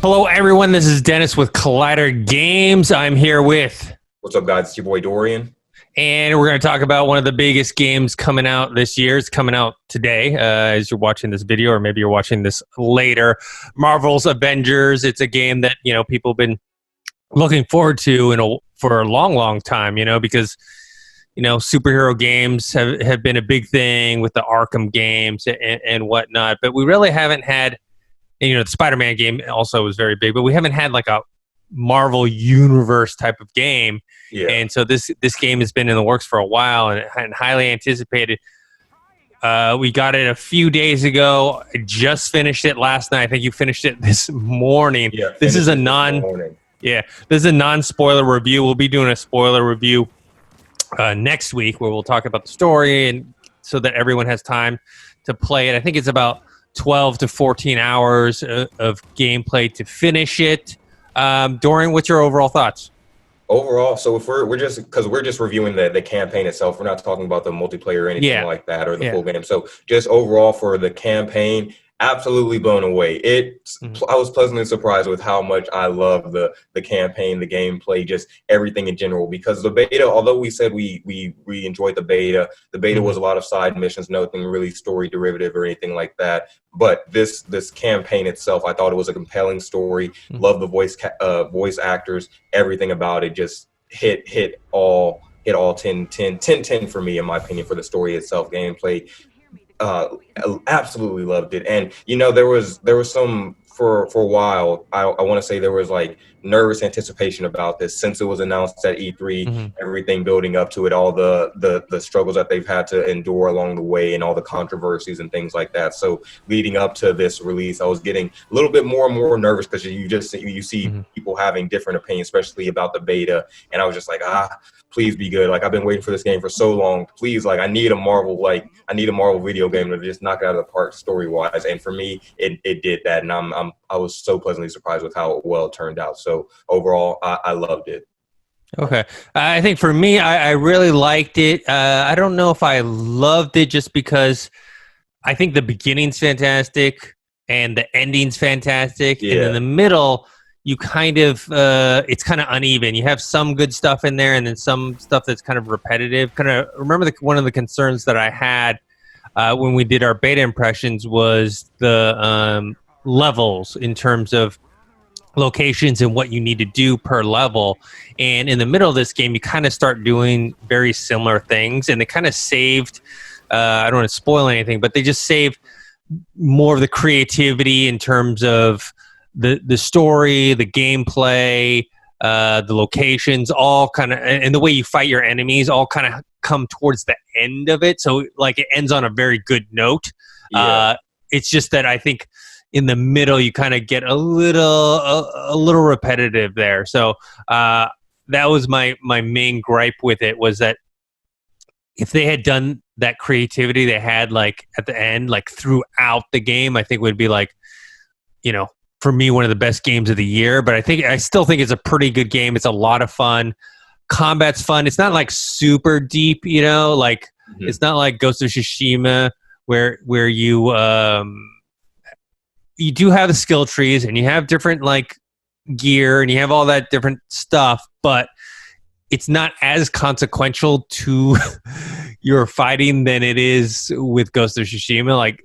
Hello, everyone. This is Dennis with Collider Games. I'm here with... What's up, guys? It's your boy, Dorian. And we're going to talk about one of the biggest games coming out this year. It's coming out today as you're watching this video, or maybe you're watching this later. Marvel's Avengers. It's a game that, people have been looking forward to for a long, long time, because, superhero games have been a big thing with the Arkham games and whatnot. But we really haven't had... And, the Spider-Man game also was very big, but we haven't had like a Marvel Universe type of game. Yeah. And so this game has been in the works for a while and highly anticipated. We got it a few days ago. I just finished it last night. I think you finished it this morning. Yeah, this is a non-spoiler review. We'll be doing a spoiler review next week where we'll talk about the story and so that everyone has time to play it. I think it's about 12 to 14 hours of gameplay to finish it. Dorian, what's your overall thoughts? Overall, so if we're just reviewing the campaign itself, we're not talking about the multiplayer or anything like that or the full game. So just overall for the campaign, absolutely blown away. I was pleasantly surprised with how much I love the campaign, the gameplay, just everything in general. Because the beta, although we said we enjoyed the beta was a lot of side missions, nothing really story derivative or anything like that. But this campaign itself, I thought it was a compelling story. Love the voice actors, everything about it just hit all 10 for me, in my opinion, for the story itself, gameplay. Absolutely loved it. And there was some for a while, I want to say there was like nervous anticipation about this since it was announced at E3, everything building up to it, all the struggles that they've had to endure along the way and all the controversies and things like that. So leading up to this release, I was getting a little bit more and more nervous because you see people having different opinions, especially about the beta. And I was just like, please be good. Like, I've been waiting for this game for so long. Please, I need a Marvel video game to just knock it out of the park story wise. And for me, it did that. And I was so pleasantly surprised with how well it turned out. So overall, I loved it. Okay. I think for me, I really liked it. I don't know if I loved it just because I think the beginning's fantastic and the ending's fantastic. Yeah. And in the middle, you kind of it's kind of uneven. You have some good stuff in there and then some stuff that's kind of repetitive. Kind of remember one of the concerns that I had when we did our beta impressions was the levels in terms of locations and what you need to do per level. And in the middle of this game, you kind of start doing very similar things, and they kind of saved I don't want to spoil anything, but they just saved more of the creativity in terms of the story, the gameplay, the locations, all kind of, and the way you fight your enemies all kind of come towards the end of it. So it ends on a very good note. Yeah. It's just that I think in the middle you kind of get a little repetitive there. So that was my main gripe with it, was that if they had done that creativity they had at the end, throughout the game, I think it would be for me, one of the best games of the year. But I still think it's a pretty good game. It's a lot of fun. Combat's fun. It's not super deep, It's not like Ghost of Tsushima where you you do have the skill trees and you have different gear and you have all that different stuff, but it's not as consequential to your fighting than it is with Ghost of Tsushima.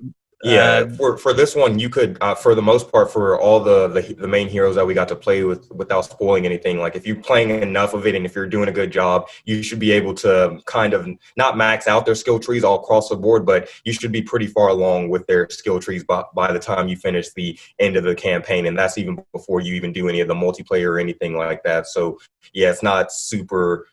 For this one, you could, for the most part, for all the main heroes that we got to play with without spoiling anything, if you're playing enough of it and if you're doing a good job, you should be able to kind of not max out their skill trees all across the board, but you should be pretty far along with their skill trees by the time you finish the end of the campaign. And that's even before you even do any of the multiplayer or anything like that. So, yeah, it's not super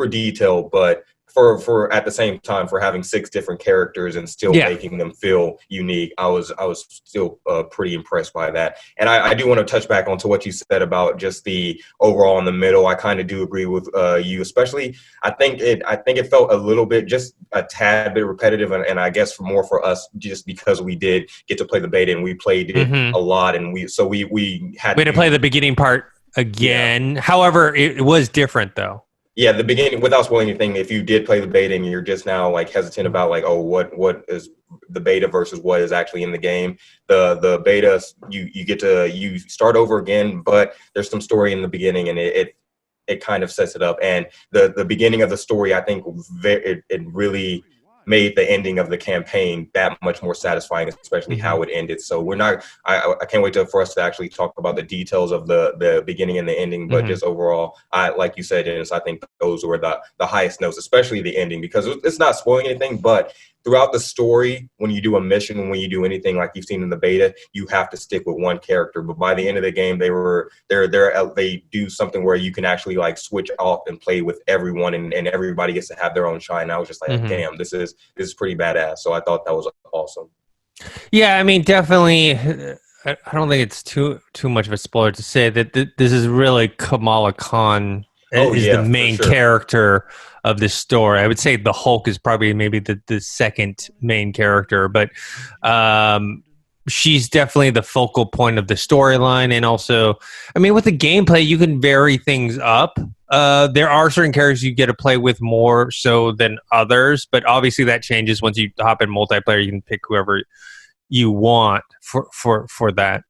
detailed, but for at the same time, for having 6 different characters and still making them feel unique, I was still pretty impressed by that. And I do want to touch back onto what you said about just the overall in the middle. I kind of do agree with you, especially I think it felt a little bit, just a tad bit repetitive, and I guess more for us just because we did get to play the beta and we played it a lot, and we had to play the beginning part again. Yeah. However, it was different though. Yeah, the beginning, without spoiling anything, if you did play the beta and you're just now like hesitant about like, oh, what is the beta versus what is actually in the game, the beta, you get to, you start over again, but there's some story in the beginning, and it kind of sets it up. And the beginning of the story, I think it really made the ending of the campaign that much more satisfying, especially how it ended. So we're not, I can't wait for us to actually talk about the details of the beginning and the ending, but just overall, like you said, Dennis, I think those were the highest notes, especially the ending, because it's not spoiling anything, but throughout the story, when you do a mission, when you do anything like you've seen in the beta, you have to stick with one character. But by the end of the game, they do something where you can actually like switch off and play with everyone, and everybody gets to have their own shine. And I was just like, damn, this is pretty badass. So I thought that was awesome. Yeah, I mean, definitely. I don't think it's too much of a spoiler to say that this is really Kamala Khan is the main character of this story. I would say the Hulk is probably maybe the second main character, but she's definitely the focal point of the storyline. And also, I mean, with the gameplay, you can vary things up. There are certain characters you get to play with more so than others, but obviously that changes once you hop in multiplayer. You can pick whoever you want for that.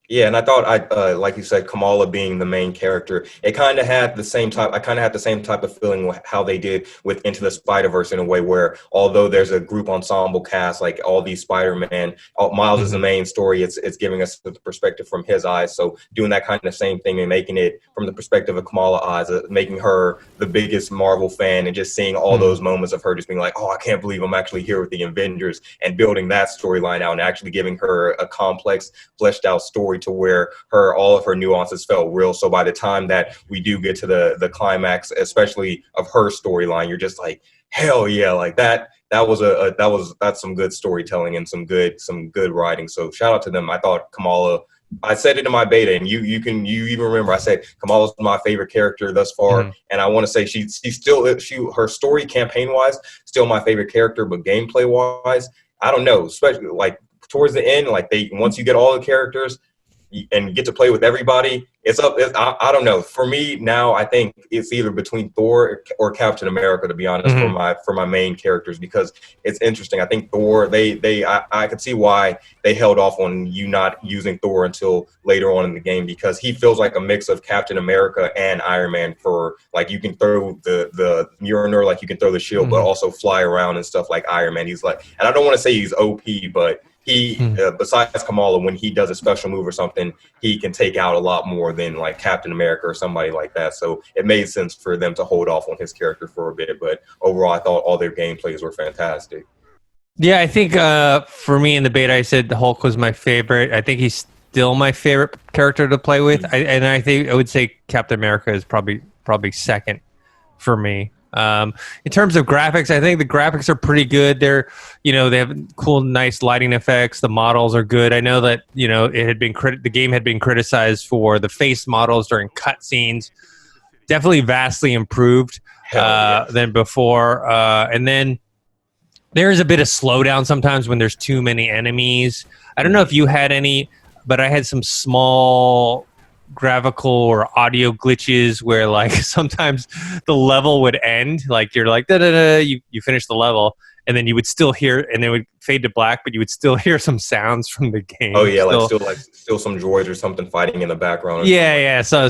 Yeah, and I thought like you said, Kamala being the main character, it kind of had the same type. I kind of had the same type of feeling with how they did with Into the Spider-Verse, in a way where, although there's a group ensemble cast, like all these Spider-Man, Miles is the main story. It's giving us the perspective from his eyes. So doing that kind of same thing and making it from the perspective of Kamala's eyes, making her the biggest Marvel fan, and just seeing all those moments of her just being like, oh, I can't believe I'm actually here with the Avengers, and building that storyline out and actually giving her a complex, fleshed out story to where all of her nuances felt real. So by the time that we do get to the climax, especially of her storyline, you're just like, hell yeah, like that's some good storytelling and some good writing. So shout out to them. I thought Kamala, I said it in my beta, and you even remember I said Kamala's my favorite character thus far, and I want to say she's still her story campaign wise still my favorite character, but gameplay wise, I don't know, especially like towards the end, like once you get all the characters and get to play with everybody, I don't know. For me now, I think it's either between Thor or Captain America, to be honest, for my main characters, because it's interesting. I think Thor, I could see why they held off on you not using Thor until later on in the game, because he feels like a mix of Captain America and Iron Man. For like, you can throw the Mjolnir, like you can throw the shield, but also fly around and stuff like Iron Man. He's like, and I don't want to say he's OP, but he, besides Kamala, when he does a special move or something, he can take out a lot more than like Captain America or somebody like that. So it made sense for them to hold off on his character for a bit. But overall, I thought all their gameplays were fantastic. Yeah, I think for me in the beta, I said the Hulk was my favorite. I think he's still my favorite character to play with. And I think I would say Captain America is probably second for me. In terms of graphics, I think the graphics are pretty good. They have cool, nice lighting effects. The models are good. I know that, it had been the game had been criticized for the face models during cutscenes. Definitely vastly improved than before. And then there is a bit of slowdown sometimes when there's too many enemies. I don't know if you had any, but I had some small graphical or audio glitches where like sometimes the level would end, like you're like you finish the level, and then you would still hear, and it would fade to black, but you would still hear some sounds from the game. Oh yeah, still some droids or something fighting in the background. Yeah. So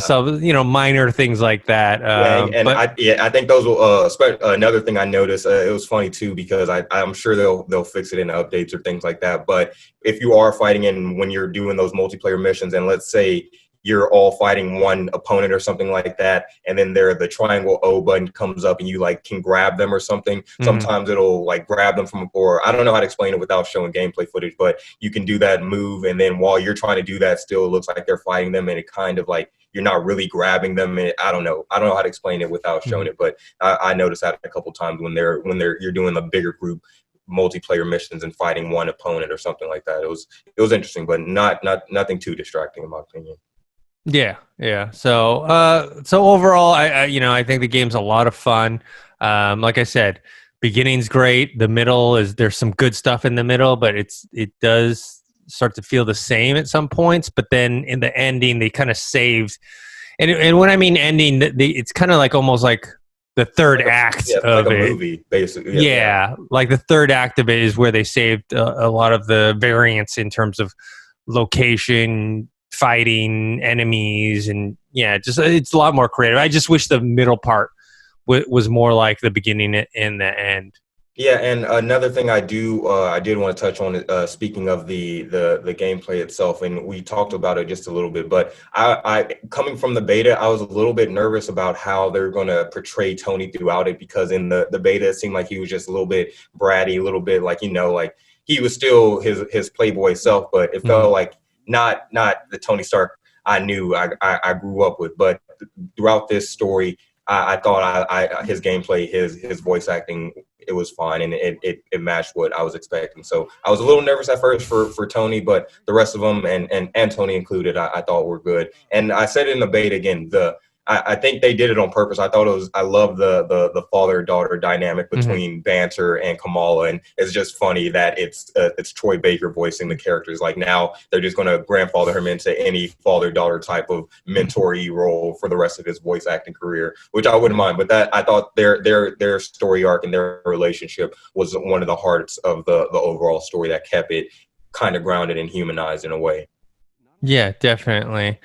minor things like that. I think those will. Another thing I noticed, it was funny too, because I'm sure they'll fix it in updates or things like that. But if you are fighting in, when you're doing those multiplayer missions, and let's say you're all fighting one opponent or something like that, and then the triangle O button comes up and you like can grab them or something. Sometimes it'll like grab them from, or I don't know how to explain it without showing gameplay footage, but you can do that move, and then while you're trying to do that, still it looks like they're fighting them, and it kind of like you're not really grabbing them. And I don't know how to explain it without showing it, but I noticed that a couple times when you're doing the bigger group multiplayer missions and fighting one opponent or something like that. It was interesting, but nothing too distracting in my opinion. Yeah. So overall, I think the game's a lot of fun. Like I said, beginning's great. The middle there's some good stuff in the middle, but it does start to feel the same at some points. But then in the ending, they kind of saved. And when I mean ending, it's kind of like almost like the third act yeah, of like a it. movie, basically. Yeah, like the third act of it is where they saved a lot of the variance in terms of location, fighting enemies, and yeah, just it's a lot more creative. I just wish the middle part was more like the beginning and the end. Yeah, and another thing I did want to touch on, speaking of the gameplay itself, and we talked about it just a little bit, but I coming from the beta, I was a little bit nervous about how they're going to portray Tony throughout it, because in the beta, it seemed like he was just a little bit bratty, a little bit like, like he was still his playboy self, but it felt like not the Tony Stark I knew I grew up with, but throughout this story, I thought his gameplay, his voice acting, it was fine, and it matched what I was expecting. So I was a little nervous at first for Tony, but the rest of them, and Tony included, I thought were good. And I said it in the beta again, I think they did it on purpose. I love the father-daughter dynamic between Banter and Kamala, and it's just funny that it's Troy Baker voicing the characters. Like, now they're just going to grandfather him into any father-daughter type of mentor-y role for the rest of his voice acting career, which I wouldn't mind. But that, I thought their story arc and their relationship was one of the hearts of the overall story that kept it kind of grounded and humanized in a way. Yeah, definitely.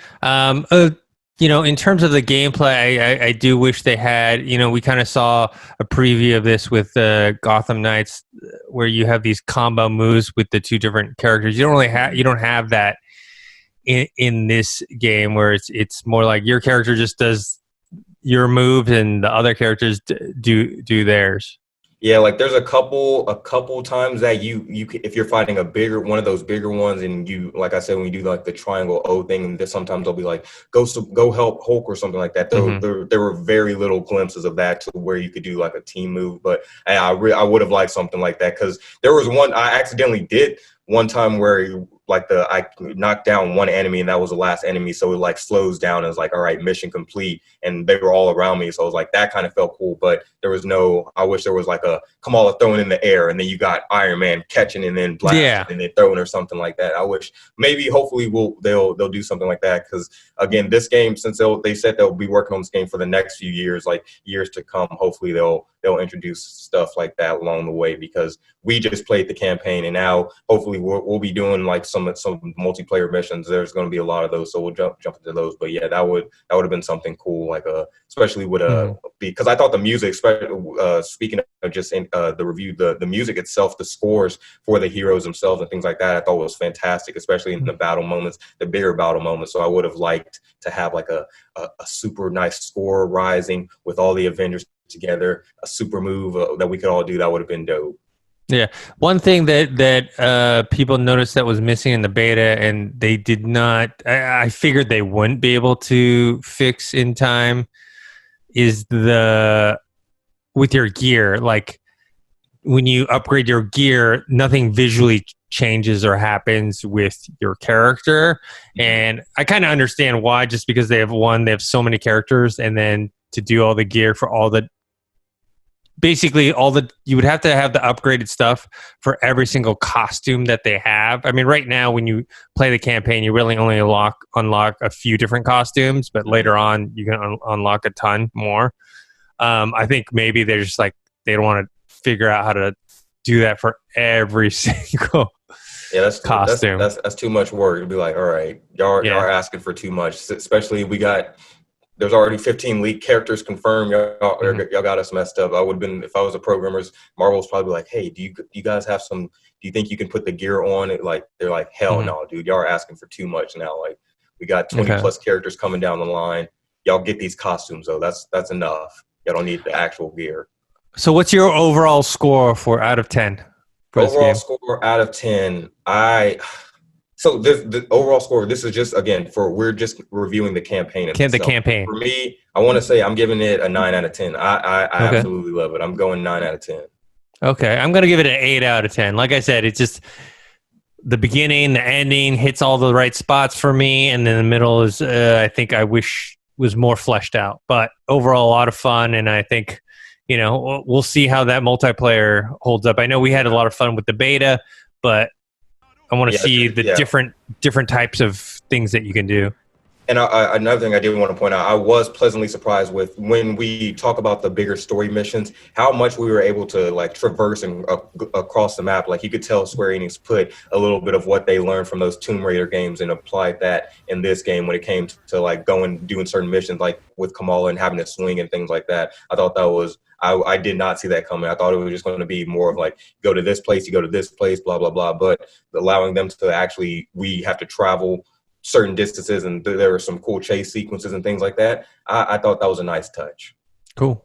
In terms of the gameplay, I do wish they had, we kind of saw a preview of this with Gotham Knights, where you have these combo moves with the two different characters. You don't have that in this game, where it's more like your character just does your move and the other characters do theirs. Yeah, like there's a couple times that you if you're fighting one of those bigger ones, and you, like I said, when you do like the triangle O thing, and sometimes they'll be like, go help Hulk or something like that. There were very little glimpses of that to where you could do like a team move, but I would have liked something like that, because there was one I accidentally did one time where I knocked down one enemy, and that was the last enemy. So it like slows down and it's like, all right, mission complete. And they were all around me. So I was like, that kind of felt cool, but I wish there was like a Kamala throwing in the air, and then you got Iron Man catching and then blasting and then throwing, or something like that. I wish hopefully they'll do something like that. Cause again, this game, since they said they'll be working on this game for the next few years, like years to come, hopefully they'll introduce stuff like that along the way, because we just played the campaign, and now hopefully we'll be doing like some multiplayer missions. There's going to be a lot of those, so we'll jump into those. But yeah, that would have been something cool, like especially with because I thought the music, speaking of just the review, the music itself, the scores for the heroes themselves and things like that, I thought was fantastic, especially in the battle moments, the bigger battle moments. So I would have liked to have like a super nice score rising with all the Avengers together, a super move that we could all do. That would have been dope. Yeah, one thing that people noticed that was missing in the beta, and they did not, I figured they wouldn't be able to fix in time, is with your gear. Like, when you upgrade your gear, nothing visually changes or happens with your character. And I kind of understand why, just because they have so many characters, and then to do all the gear for you would have to have the upgraded stuff for every single costume that they have. I mean, right now when you play the campaign, you really only unlock a few different costumes, but later on you can unlock a ton more. I think maybe they're just like, they don't want to figure out how to do that for every single costume. That's too much work. It'd be like, all right, y'all are asking for too much, especially there's already 15 leaked characters confirmed. Y'all got us messed up. I would have been, if I was a programmer, Marvel's probably like, hey, do you guys have do you think you can put the gear on it? Like, they're like, hell no, dude, y'all are asking for too much now. Like, we got 20 plus characters coming down the line. Y'all get these costumes though. That's enough. Y'all don't need the actual gear. So what's your overall score out of 10? Overall score out of 10. So the overall score, this is just, again, we're just reviewing the campaign itself. The campaign. For me, I want to say I'm giving it a 9 out of 10. I absolutely love it. I'm going 9 out of 10. Okay. I'm going to give it an 8 out of 10. Like I said, it's just the beginning, the ending hits all the right spots for me. And then the middle is, I think I wish was more fleshed out. But overall, a lot of fun. And I think, we'll see how that multiplayer holds up. I know we had a lot of fun with the beta, but I want to see the different types of things that you can do. And another thing I did want to point out, I was pleasantly surprised with when we talk about the bigger story missions, how much we were able to like traverse and across the map. Like you could tell Square Enix put a little bit of what they learned from those Tomb Raider games and applied that in this game when it came to like going doing certain missions, like with Kamala and having to swing and things like that. I thought that was. I did not see that coming. I thought it was just going to be more of like, go to this place, you go to this place, blah, blah, blah. But allowing them to actually, we have to travel certain distances, and there were some cool chase sequences and things like that. I thought that was a nice touch. Cool.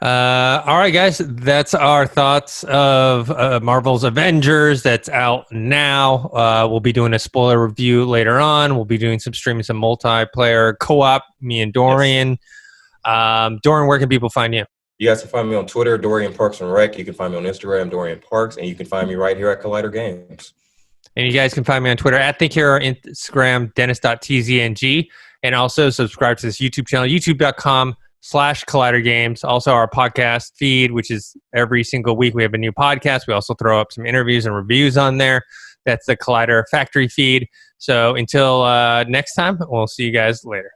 All right, guys, that's our thoughts of Marvel's Avengers. That's out now. We'll be doing a spoiler review later on. We'll be doing some multiplayer co-op, me and Dorian. Yes. Dorian, where can people find you? You guys can find me on Twitter, Dorian Parks and Rec. You can find me on Instagram, Dorian Parks, and you can find me right here at Collider Games. And you guys can find me on Twitter at ThinkHero, Instagram, Dennis.tzng, and also subscribe to this YouTube channel, youtube.com/Collider Games. Also our podcast feed, which is every single week we have a new podcast. We also throw up some interviews and reviews on there. That's the Collider Factory feed. So until next time, we'll see you guys later.